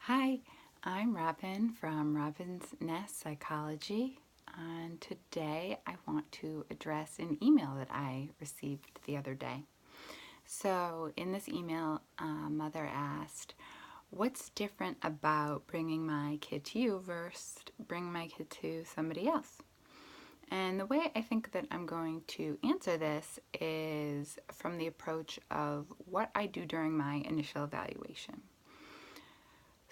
Hi, I'm Robyn from Robyn's N.E.S.T Psychology, and today I want to address an email that I received the other day. So, in this email, mother asked, "What's different about bringing my kid to you versus bringing my kid to somebody else?" And the way I think that I'm going to answer this is from the approach of what I do during my initial evaluation.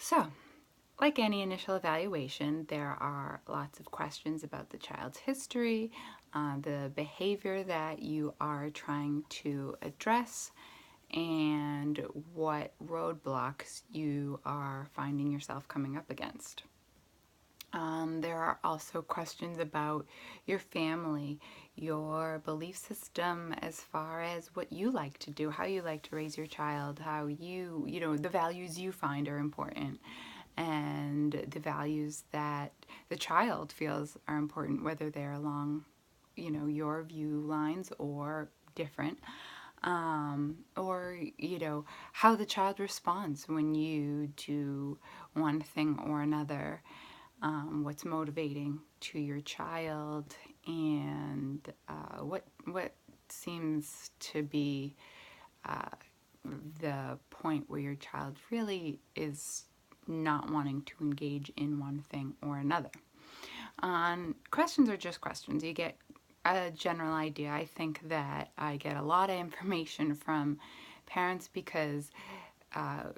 So, like any initial evaluation, there are lots of questions about the child's history, the behavior that you are trying to address, and what roadblocks you are finding yourself coming up against. There are also questions about your family, your belief system as far as what you like to do, how you like to raise your child, how the values you find are important, and the values that the child feels are important, whether they're along, your view lines or different. Or how the child responds when you do one thing or another, what's motivating to your child, and what seems to be uh, the point where your child really is not wanting to engage in one thing or another. Questions are just questions. You get a general idea. I think that I get a lot of information from parents because uh,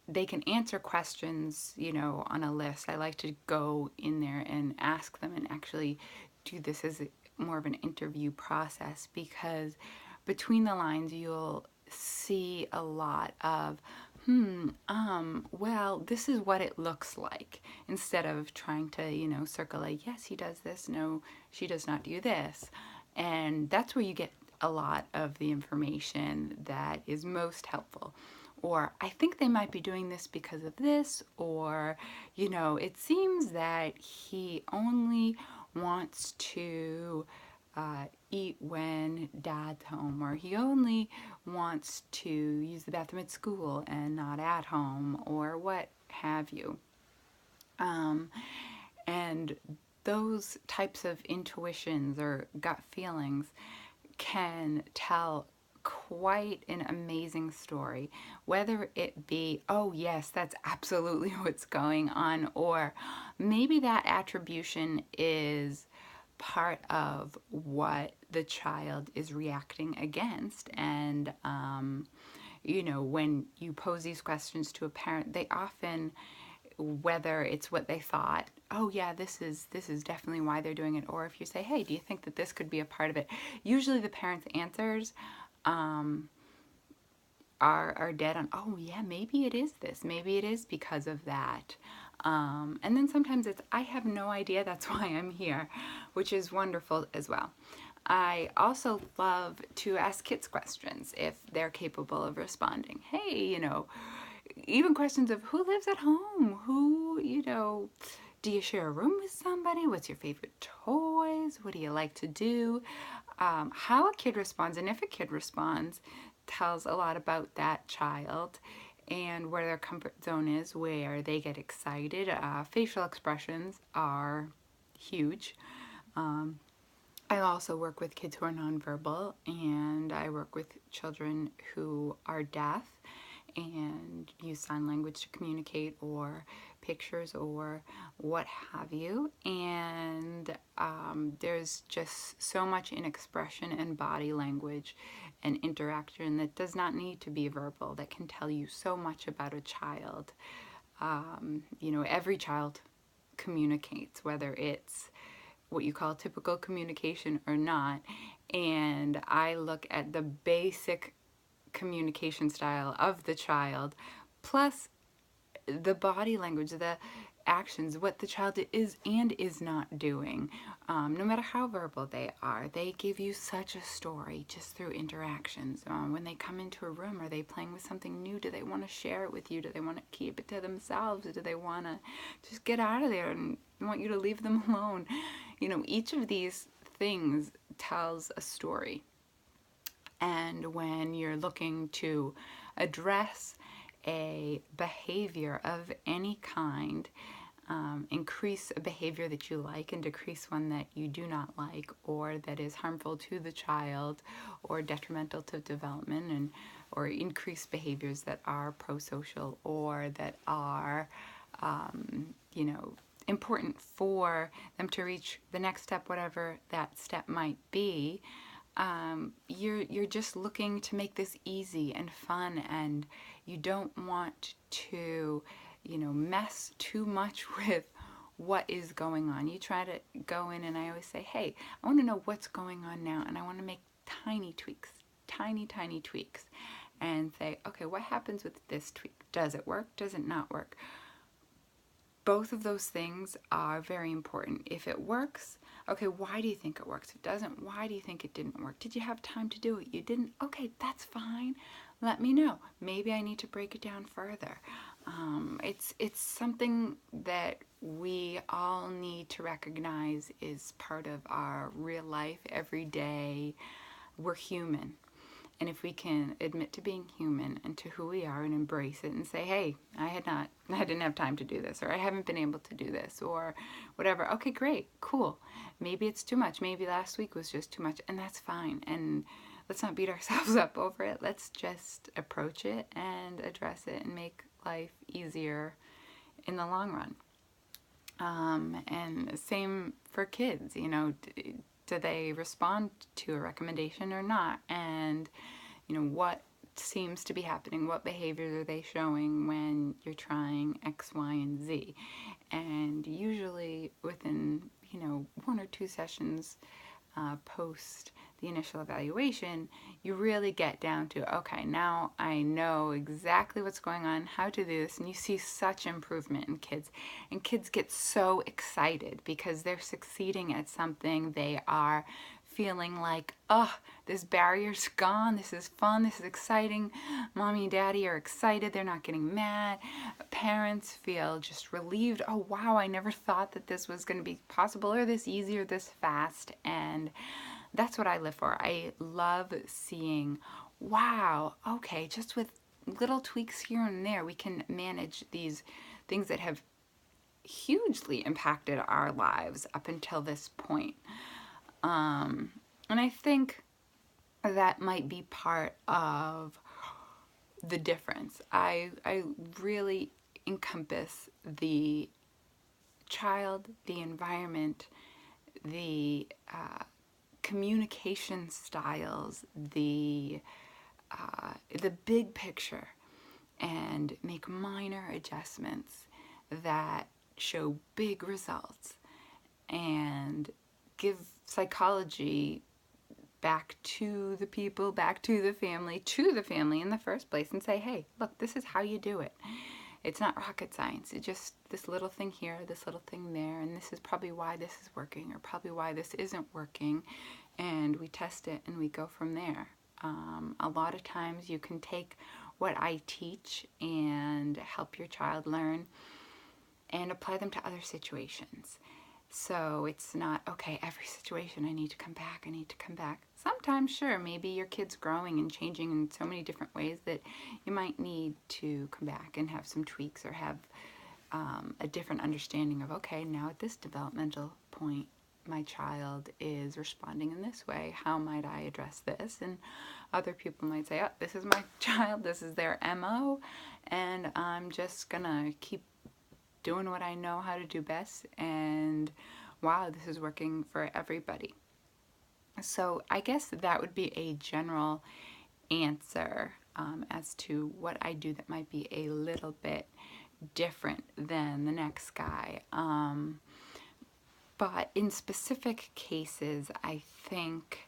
they can answer questions, on a list. I like to go in there and ask them and actually do this as more of an interview process, because between the lines you'll see a lot of, well, this is what it looks like, instead of trying to, circle like, yes, he does this, no, she does not do this. And that's where you get a lot of the information that is most helpful. Or, I think they might be doing this because of this, or, it seems that he only wants to eat when dad's home, or he only wants to use the bathroom at school and not at home, or what have you. Um, and those types of intuitions or gut feelings can tell quite an amazing story, whether it be, oh, yes, that's absolutely what's going on, or maybe that attribution is part of what the child is reacting against. And, when you pose these questions to a parent, they often, whether it's what they thought, oh yeah, this is definitely why they're doing it, or if you say, hey, do you think that this could be a part of it, usually the parents' answers um, are dead on, oh yeah, maybe it is this, maybe it is because of that. And then sometimes it's, I have no idea, that's why I'm here, which is wonderful as well. I also love to ask kids questions if they're capable of responding. Hey, even questions of who lives at home, do you share a room with somebody? What's your favorite toys? What do you like to do? How a kid responds, and if a kid responds, tells a lot about that child and where their comfort zone is, where they get excited. Facial expressions are huge. Um, I also work with kids who are nonverbal, and I work with children who are deaf and use sign language to communicate, or pictures, or what have you. And there's just so much in expression and body language and interaction that does not need to be verbal, that can tell you so much about a child. Every child communicates, whether it's what you call typical communication or not. And I look at the basic communication style of the child, plus the body language, the actions, what the child is and is not doing. No matter how verbal they are, they give you such a story just through interactions. When they come into a room, are they playing with something new? Do they want to share it with you? Do they want to keep it to themselves? Do they want to just get out of there and want you to leave them alone? Each of these things tells a story. And when you're looking to address a behavior of any kind, increase a behavior that you like and decrease one that you do not like, or that is harmful to the child or detrimental to development, and or increase behaviors that are pro-social or that are you know, important for them to reach the next step, whatever that step might be. You're just looking to make this easy and fun, and you don't want to, you know, mess too much with what is going on. You try to go in, and I always say, hey, I want to know what's going on now, and I want to make tiny tweaks, tiny tweaks, and say, okay, what happens with this tweak? Does it work? Does it not work? Both of those things are very important. If it works, okay, why do you think it works? If it doesn't, why do you think it didn't work? Did you have time to do it? You didn't? Okay, that's fine. Let me know. Maybe I need to break it down further. It's something that we all need to recognize is part of our real life, every day. We're human. And if we can admit to being human and to who we are and embrace it and say, hey, I didn't have time to do this, or I haven't been able to do this, or whatever. Okay, great, cool. Maybe it's too much. Maybe last week was just too much, and that's fine. And let's not beat ourselves up over it. Let's just approach it and address it and make life easier in the long run. And same for kids, you know, do they respond to a recommendation or not? And, you know, what seems to be happening? What behaviors are they showing when you're trying X, Y, and Z? And usually within, you know, 1 or 2 sessions post the initial evaluation, you really get down to, okay, now I know exactly what's going on, how to do this, and you see such improvement in kids. And kids get so excited because they're succeeding at something. They are feeling like, oh, this barrier's gone, this is fun, this is exciting. Mommy and daddy are excited, they're not getting mad. Parents feel just relieved. Oh, wow, I never thought that this was going to be possible, or this easy, or this fast. And that's what I live for. I love seeing, wow, okay, just with little tweaks here and there, we can manage these things that have hugely impacted our lives up until this point. And I think that might be part of the difference. I really encompass the child, the environment, the communication styles, the big picture, and make minor adjustments that show big results, and give psychology back to the people, back to the family in the first place, and say, hey, look, this is how you do it. It's not rocket science. It's just this little thing here, this little thing there, and this is probably why this is working, or probably why this isn't working, and we test it and we go from there. A lot of times you can take what I teach and help your child learn and apply them to other situations. So it's not, okay, every situation I need to come back. Sometimes, sure, maybe your kid's growing and changing in so many different ways that you might need to come back and have some tweaks, or have a different understanding of, okay, now at this developmental point, my child is responding in this way. How might I address this? And other people might say, oh, this is my child, this is their MO, and I'm just gonna keep doing what I know how to do best, and wow, this is working for everybody. So I guess that would be a general answer as to what I do that might be a little bit different than the next guy. But in specific cases, I think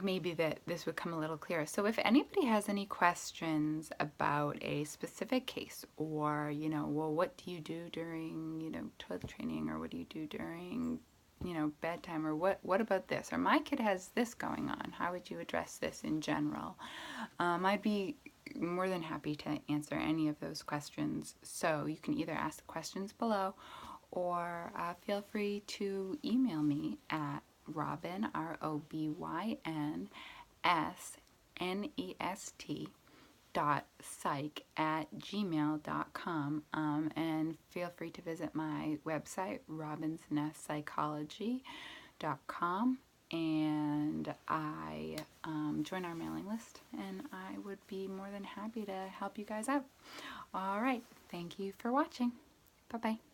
maybe that this would come a little clearer. So if anybody has any questions about a specific case, or, you know, well, what do you do during, you know, toilet training, or what do you do during, you know, bedtime, or what about this, or my kid has this going on, how would you address this in general? I'd be more than happy to answer any of those questions. So you can either ask the questions below, or feel free to email me at Robyn, ROBYN, N-E-S-T psych@gmail.com, and feel free to visit my website, robynsnestpsychology.com, and I join our mailing list, and I would be more than happy to help you guys out. All right, thank you for watching. Bye-bye.